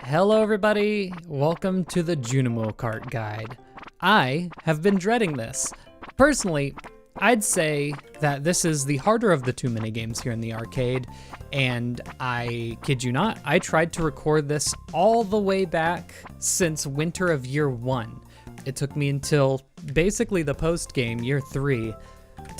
Hello everybody, welcome to the Junimo Kart guide. I have been dreading this. Personally, I'd say that this is the harder of the two minigames here in the arcade, and I kid you not, I tried to record this all the way back since winter of year 1. It took me until basically the post-game, year 3,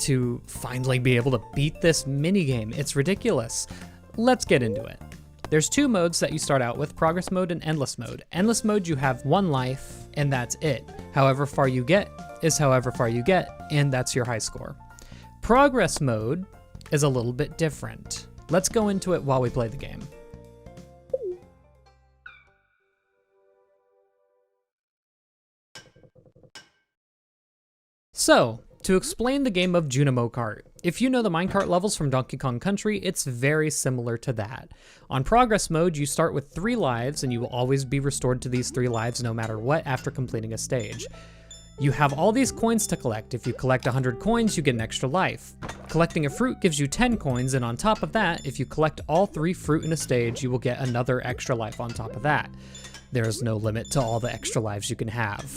to finally be able to beat this minigame. It's ridiculous. Let's get into it. There's two modes that you start out with, progress mode and endless mode. Endless mode, you have one life, and that's it. However far you get is however far you get, and that's your high score. Progress mode is a little bit different. Let's go into it while we play the game. So, to explain the game of Junimo Kart, if you know the minecart levels from Donkey Kong Country, it's very similar to that. On progress mode, you start with 3 lives, and you will always be restored to these 3 lives no matter what after completing a stage. You have all these coins to collect. If you collect 100 coins, you get an extra life. Collecting a fruit gives you 10 coins, and on top of that, if you collect all 3 fruit in a stage, you will get another extra life on top of that. There is no limit to all the extra lives you can have.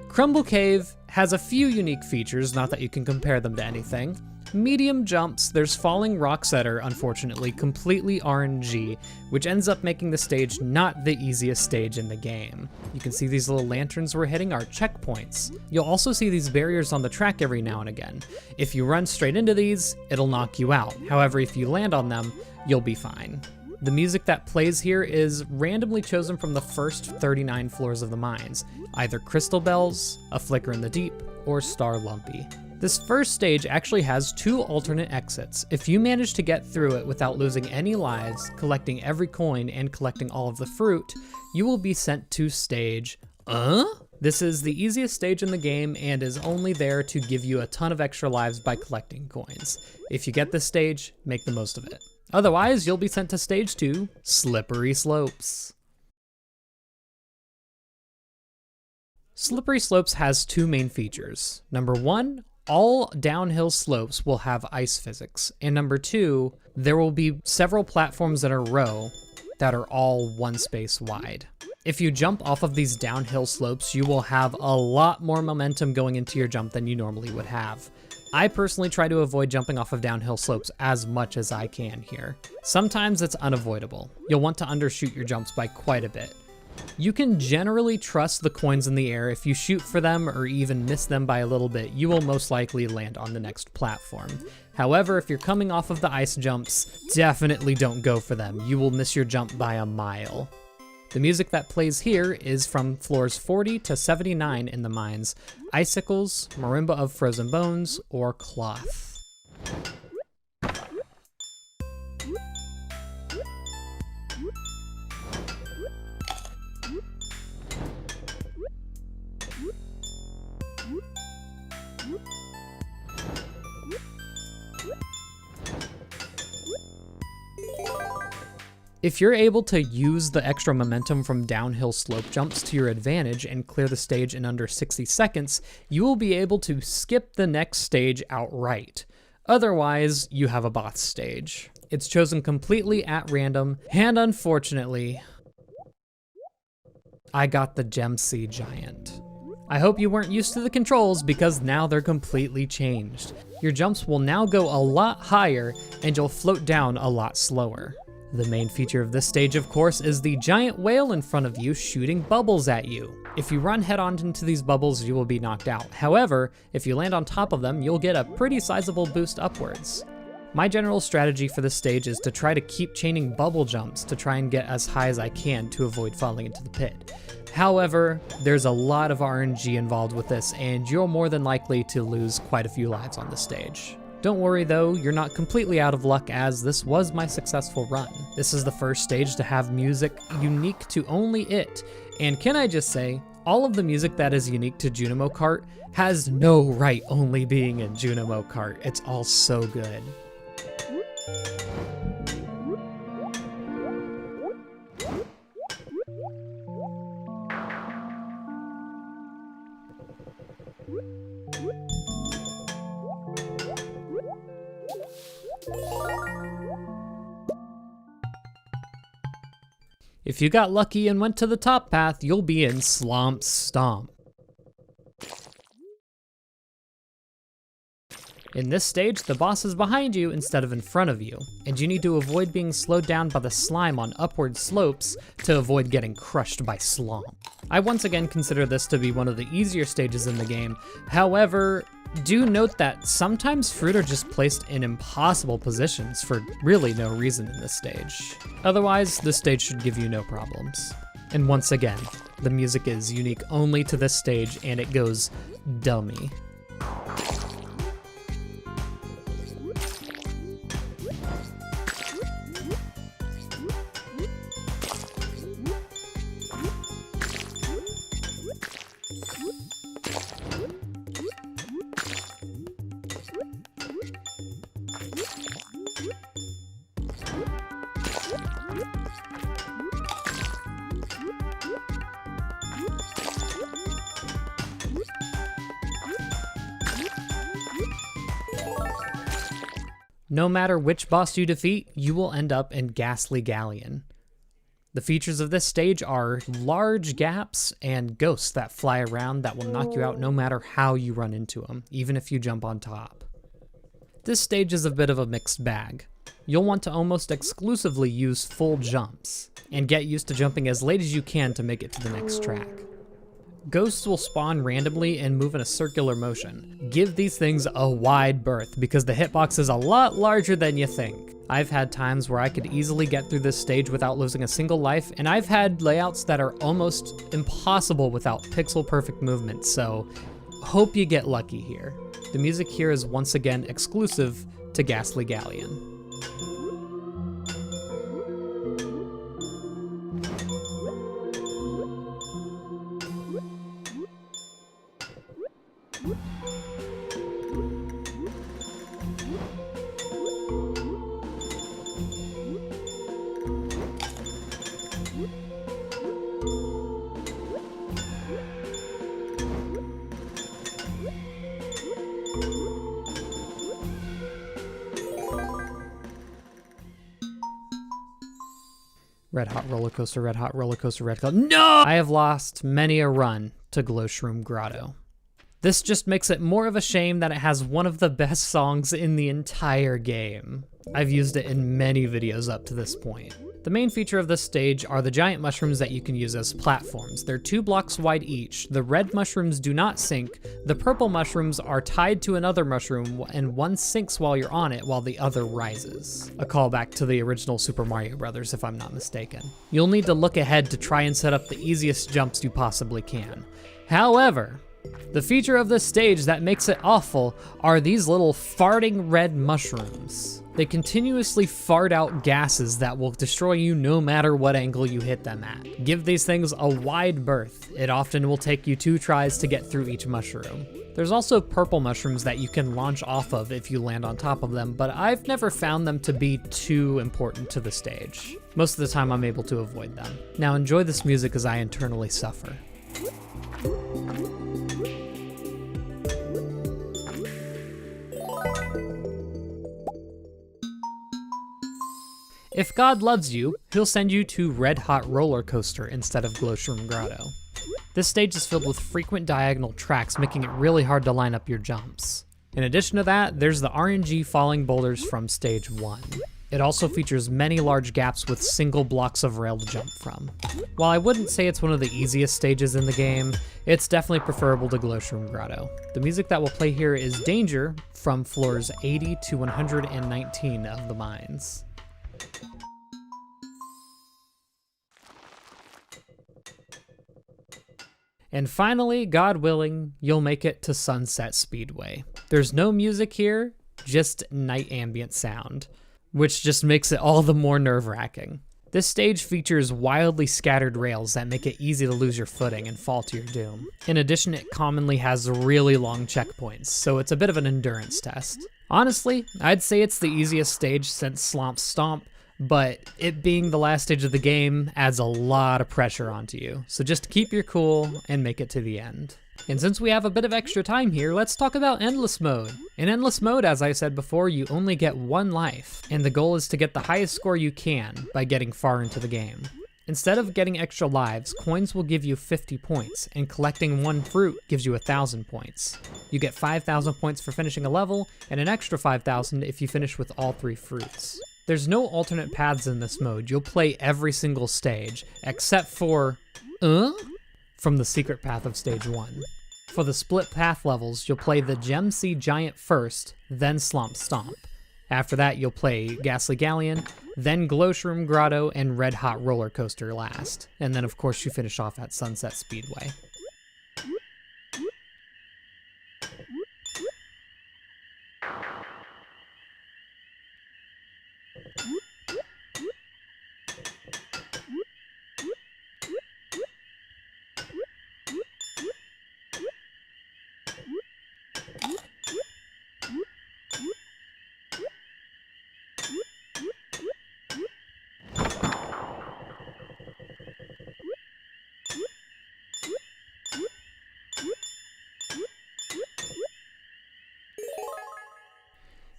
Crumble Cave has a few unique features, not that you can compare them to anything. Medium jumps, there's falling rocks that are unfortunately completely RNG, which ends up making the stage not the easiest stage in the game. You can see these little lanterns we're hitting are checkpoints. You'll also see these barriers on the track every now and again. If you run straight into these, it'll knock you out. However, if you land on them, you'll be fine. The music that plays here is randomly chosen from the first 39 floors of the mines, either Crystal Bells, A Flicker in the Deep, or Star Lumpy. This first stage actually has 2 alternate exits. If you manage to get through it without losing any lives, collecting every coin, and collecting all of the fruit, you will be sent to stage, This is the easiest stage in the game and is only there to give you a ton of extra lives by collecting coins. If you get this stage, make the most of it. Otherwise, you'll be sent to stage 2, Slippery Slopes. Slippery Slopes has 2 main features. Number 1, all downhill slopes will have ice physics. And number 2, there will be several platforms in a row that are all 1 space wide. If you jump off of these downhill slopes, you will have a lot more momentum going into your jump than you normally would have. I personally try to avoid jumping off of downhill slopes as much as I can here. Sometimes it's unavoidable. You'll want to undershoot your jumps by quite a bit. You can generally trust the coins in the air. If you shoot for them or even miss them by a little bit, you will most likely land on the next platform. However, if you're coming off of the ice jumps, definitely don't go for them. You will miss your jump by a mile. The music that plays here is from floors 40 to 79 in the mines, Icicles, Marimba of Frozen Bones, or Cloth. If you're able to use the extra momentum from downhill slope jumps to your advantage and clear the stage in under 60 seconds, you will be able to skip the next stage outright. Otherwise, you have a boss stage. It's chosen completely at random, and unfortunately, I got the Gem Sea Giant. I hope you weren't used to the controls because now they're completely changed. Your jumps will now go a lot higher and you'll float down a lot slower. The main feature of this stage, of course, is the giant whale in front of you shooting bubbles at you. If you run head on into these bubbles, you will be knocked out. However, if you land on top of them, you'll get a pretty sizable boost upwards. My general strategy for this stage is to try to keep chaining bubble jumps to try and get as high as I can to avoid falling into the pit. However, there's a lot of RNG involved with this, and you're more than likely to lose quite a few lives on the stage. Don't worry though, you're not completely out of luck as this was my successful run. This is the first stage to have music unique to only it. And can I just say, all of the music that is unique to Junimo Kart has no right only being in Junimo Kart. It's all so good. If you got lucky and went to the top path, you'll be in Slomp's Stomp. In this stage, the boss is behind you instead of in front of you, and you need to avoid being slowed down by the slime on upward slopes to avoid getting crushed by Slomp. I once again consider this to be one of the easier stages in the game. However, do note that sometimes fruit are just placed in impossible positions for really no reason in this stage. Otherwise, this stage should give you no problems. And once again, the music is unique only to this stage, and it goes dummy. No matter which boss you defeat, you will end up in Ghastly Galleon. The features of this stage are large gaps and ghosts that fly around that will knock you out no matter how you run into them, even if you jump on top. This stage is a bit of a mixed bag. You'll want to almost exclusively use full jumps, and get used to jumping as late as you can to make it to the next track. Ghosts will spawn randomly and move in a circular motion. Give these things a wide berth because the hitbox is a lot larger than you think. I've had times where I could easily get through this stage without losing a single life, and I've had layouts that are almost impossible without pixel perfect movement, so hope you get lucky here. The music here is once again exclusive to Ghastly Galleon. Red Hot Rollercoaster, Red Hot Rollercoaster, Red Hot... No! I have lost many a run to Glowshroom Grotto. This just makes it more of a shame that it has one of the best songs in the entire game. I've used it in many videos up to this point. The main feature of this stage are the giant mushrooms that you can use as platforms. They're 2 blocks wide each. The red mushrooms do not sink. The purple mushrooms are tied to another mushroom, and one sinks while you're on it while the other rises. A callback to the original Super Mario Bros. If I'm not mistaken. You'll need to look ahead to try and set up the easiest jumps you possibly can. However, the feature of this stage that makes it awful are these little farting red mushrooms. They continuously fart out gases that will destroy you no matter what angle you hit them at. Give these things a wide berth. It often will take you 2 tries to get through each mushroom. There's also purple mushrooms that you can launch off of if you land on top of them, but I've never found them to be too important to the stage. Most of the time I'm able to avoid them. Now enjoy this music as I internally suffer. If God loves you, he'll send you to Red Hot Rollercoaster instead of Glowshroom Grotto. This stage is filled with frequent diagonal tracks, making it really hard to line up your jumps. In addition to that, there's the RNG falling boulders from stage 1. It also features many large gaps with single blocks of rail to jump from. While I wouldn't say it's one of the easiest stages in the game, it's definitely preferable to Glowshroom Grotto. The music that will play here is Danger from floors 80 to 119 of the mines. And finally, God willing, you'll make it to Sunset Speedway. There's no music here, just night ambient sound, which just makes it all the more nerve-wracking. This stage features wildly scattered rails that make it easy to lose your footing and fall to your doom. In addition, it commonly has really long checkpoints, so it's a bit of an endurance test. Honestly, I'd say it's the easiest stage since Slomp's Stomp, but it being the last stage of the game adds a lot of pressure onto you. So just keep your cool and make it to the end. And since we have a bit of extra time here, let's talk about Endless Mode. In Endless Mode, as I said before, you only get 1 life, and the goal is to get the highest score you can by getting far into the game. Instead of getting extra lives, coins will give you 50 points, and collecting one fruit gives you 1,000 points. You get 5,000 points for finishing a level, and an extra 5,000 if you finish with all 3 fruits. There's no alternate paths in this mode. You'll play every single stage, except for, from the secret path of stage 1. For the split path levels, you'll play the Gem Sea Giant first, then Slomp Stomp. After that, you'll play Ghastly Galleon, then Glowshroom Grotto, and Hot Rollercoaster last. And then of course you finish off at Sunset Speedway.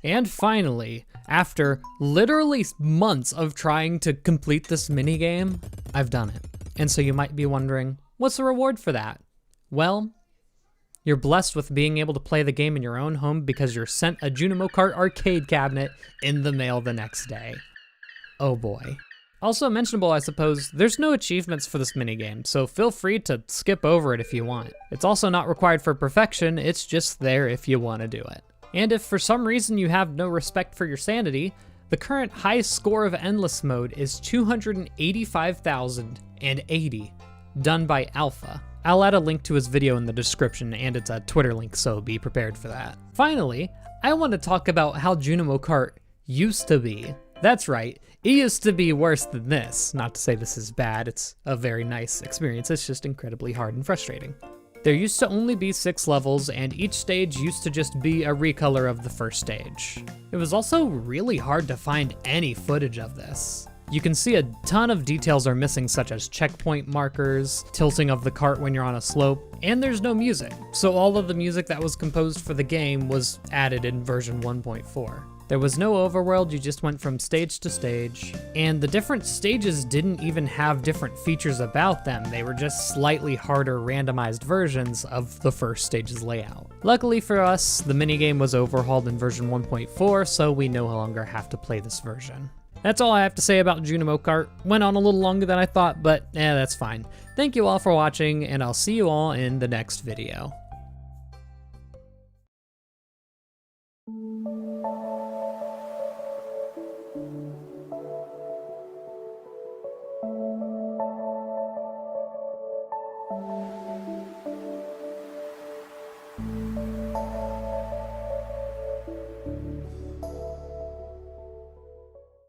And finally, after literally months of trying to complete this minigame, I've done it. And so you might be wondering, what's the reward for that? Well, you're blessed with being able to play the game in your own home because you're sent a Junimo Kart arcade cabinet in the mail the next day. Oh boy. Also mentionable, I suppose, there's no achievements for this minigame, so feel free to skip over it if you want. It's also not required for perfection, it's just there if you want to do it. And if for some reason you have no respect for your sanity, the current highest score of Endless Mode is 285,080, done by Alpha. I'll add a link to his video in the description, and it's a Twitter link, so be prepared for that. Finally, I want to talk about how Junimo Kart used to be. That's right, it used to be worse than this. Not to say this is bad, it's a very nice experience, it's just incredibly hard and frustrating. There used to only be 6 levels, and each stage used to just be a recolor of the first stage. It was also really hard to find any footage of this. You can see a ton of details are missing, such as checkpoint markers, tilting of the cart when you're on a slope, and there's no music. So all of the music that was composed for the game was added in version 1.4. There was no overworld, you just went from stage to stage, and the different stages didn't even have different features about them, they were just slightly harder randomized versions of the first stage's layout. Luckily for us, the minigame was overhauled in version 1.4, so we no longer have to play this version. That's all I have to say about Junimo Kart. Went on a little longer than I thought, but that's fine. Thank you all for watching, and I'll see you all in the next video.